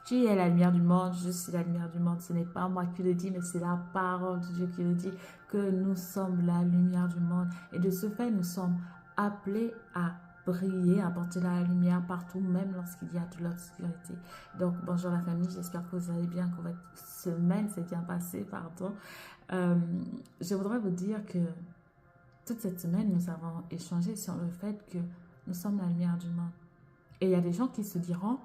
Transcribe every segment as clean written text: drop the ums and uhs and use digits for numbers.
Tu es la lumière du monde, je suis la lumière du monde. Ce n'est pas moi qui le dis, mais c'est la parole de Dieu qui le dit, que nous sommes la lumière du monde. Et de ce fait, nous sommes appelés à briller, à apporter la lumière partout, même lorsqu'il y a de l'obscurité. Donc, bonjour la famille, j'espère que vous allez bien, que votre semaine s'est bien passée, pardon. Euh, je voudrais vous dire que toute cette semaine, nous avons échangé sur le fait que nous sommes la lumière du monde. Et il y a des gens qui se diront,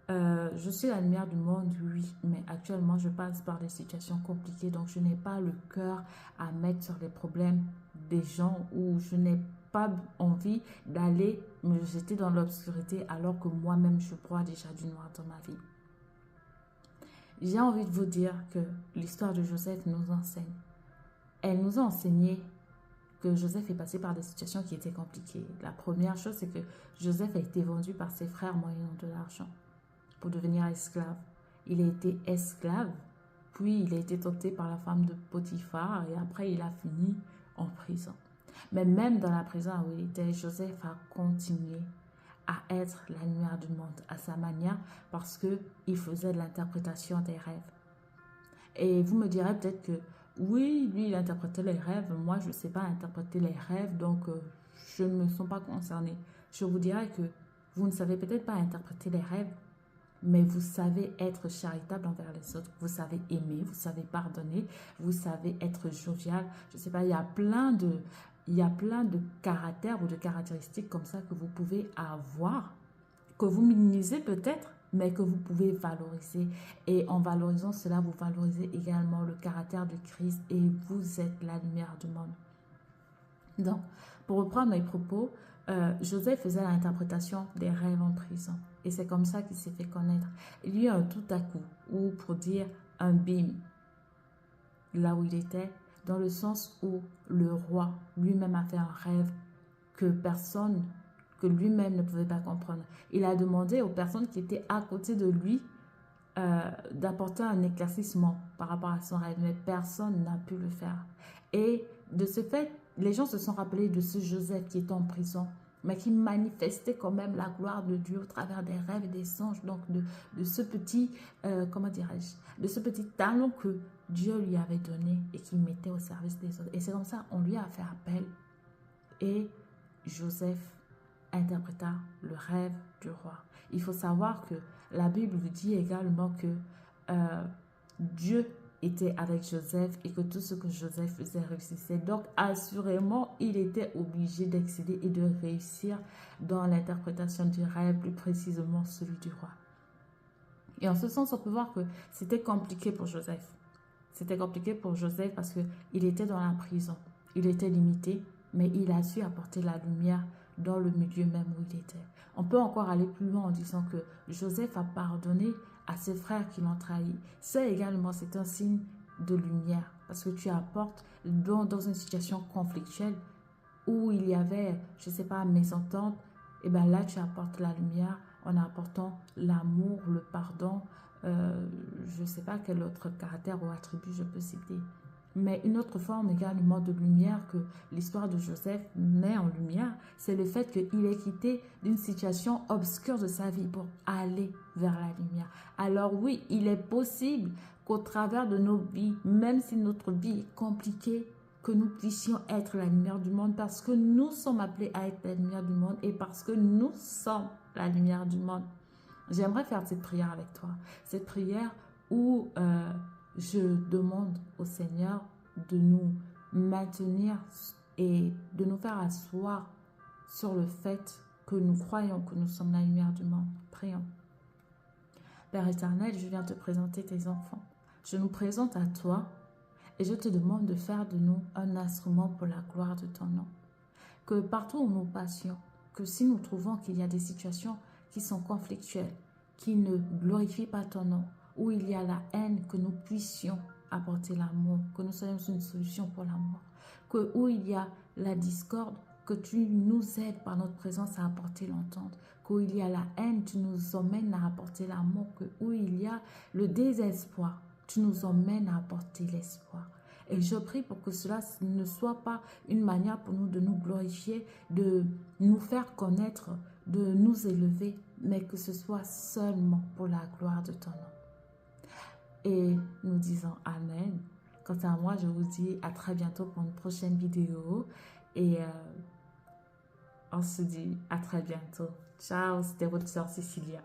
je suis la lumière du monde, oui, mais actuellement, je passe par des situations compliquées, donc je n'ai pas le cœur à mettre sur les problèmes des gens ou je n'ai pas envie d'aller me jeter dans l'obscurité alors que moi-même, je broie déjà du noir dans ma vie. J'ai envie de vous dire que l'histoire de Joseph nous enseigne. Elle nous a enseigné que Joseph est passé par des situations qui étaient compliquées. La première chose, c'est que Joseph a été vendu par ses frères moyennant de l'argent pour devenir esclave. Il a été esclave, puis il a été tenté par la femme de Potiphar et après il a fini en prison. Mais même dans la prison où il était, Joseph a continué à être la lumière du monde à sa manière parce qu'il faisait de l'interprétation des rêves. Et vous me direz peut-être que oui, lui, il interprétait les rêves. Moi, je ne sais pas interpréter les rêves, donc je ne me sens pas concernée. Je vous dirais que vous ne savez peut-être pas interpréter les rêves, mais vous savez être charitable envers les autres. Vous savez aimer, vous savez pardonner, vous savez être jovial. Je ne sais pas, il y a plein de caractères ou de caractéristiques comme ça que vous pouvez avoir, que vous minimisez peut-être, mais que vous pouvez valoriser. Et en valorisant cela, vous valorisez également le caractère de Christ et vous êtes la lumière du monde. Donc, pour reprendre mes propos, Joseph faisait l'interprétation des rêves en prison. Et c'est comme ça qu'il s'est fait connaître. Il y a eu un tout à coup, ou pour dire un bim, là où il était, dans le sens où le roi lui-même a fait un rêve que personne, que lui-même ne pouvait pas comprendre. Il a demandé aux personnes qui étaient à côté de lui d'apporter un éclaircissement par rapport à son rêve, mais personne n'a pu le faire. Et de ce fait, les gens se sont rappelés de ce Joseph qui était en prison, mais qui manifestait quand même la gloire de Dieu au travers des rêves et des songes, donc de ce petit, comment dirais-je, de ce petit talent que Dieu lui avait donné et qu'il mettait au service des autres. Et c'est comme ça, on lui a fait appel et Joseph interpréta le rêve du roi. Il faut savoir que la Bible dit également que Dieu était avec Joseph et que tout ce que Joseph faisait réussissait. Donc, assurément, il était obligé d'excéder et de réussir dans l'interprétation du rêve, plus précisément celui du roi. Et en ce sens, on peut voir que c'était compliqué pour Joseph. C'était compliqué pour Joseph parce qu'il était dans la prison. Il était limité, mais il a su apporter la lumière dans le milieu même où il était. On peut encore aller plus loin en disant que Joseph a pardonné à ses frères qui l'ont trahi. Ça également, c'est un signe de lumière parce que tu apportes dans une situation conflictuelle où il y avait, je ne sais pas, mésentente, et bien là, tu apportes la lumière en apportant l'amour, le pardon, je ne sais pas quel autre caractère ou attribut je peux citer. Mais une autre forme également de lumière que l'histoire de Joseph met en lumière, c'est le fait qu'il est quitté d'une situation obscure de sa vie pour aller vers la lumière. Alors oui, il est possible qu'au travers de nos vies, même si notre vie est compliquée, que nous puissions être la lumière du monde parce que nous sommes appelés à être la lumière du monde et parce que nous sommes la lumière du monde. J'aimerais faire cette prière avec toi. Cette prière où je demande au Seigneur de nous maintenir et de nous faire asseoir sur le fait que nous croyons que nous sommes la lumière du monde. Prions. Père éternel, je viens te présenter tes enfants. Je nous présente à toi et je te demande de faire de nous un instrument pour la gloire de ton nom. Que partout où nous passions, que si nous trouvons qu'il y a des situations qui sont conflictuelles, qui ne glorifient pas ton nom, où il y a la haine, que nous puissions apporter l'amour, que nous soyons une solution pour l'amour, que où il y a la discorde, que tu nous aides par notre présence à apporter l'entente, que où il y a la haine, tu nous emmènes à apporter l'amour, que où il y a le désespoir, tu nous emmènes à apporter l'espoir. Et je prie pour que cela ne soit pas une manière pour nous de nous glorifier, de nous faire connaître de nous élever, mais que ce soit seulement pour la gloire de ton nom. Et nous disons Amen. Quant à moi, je vous dis à très bientôt pour une prochaine vidéo. Et on se dit à très bientôt. Ciao, c'était votre sœur Cécilia.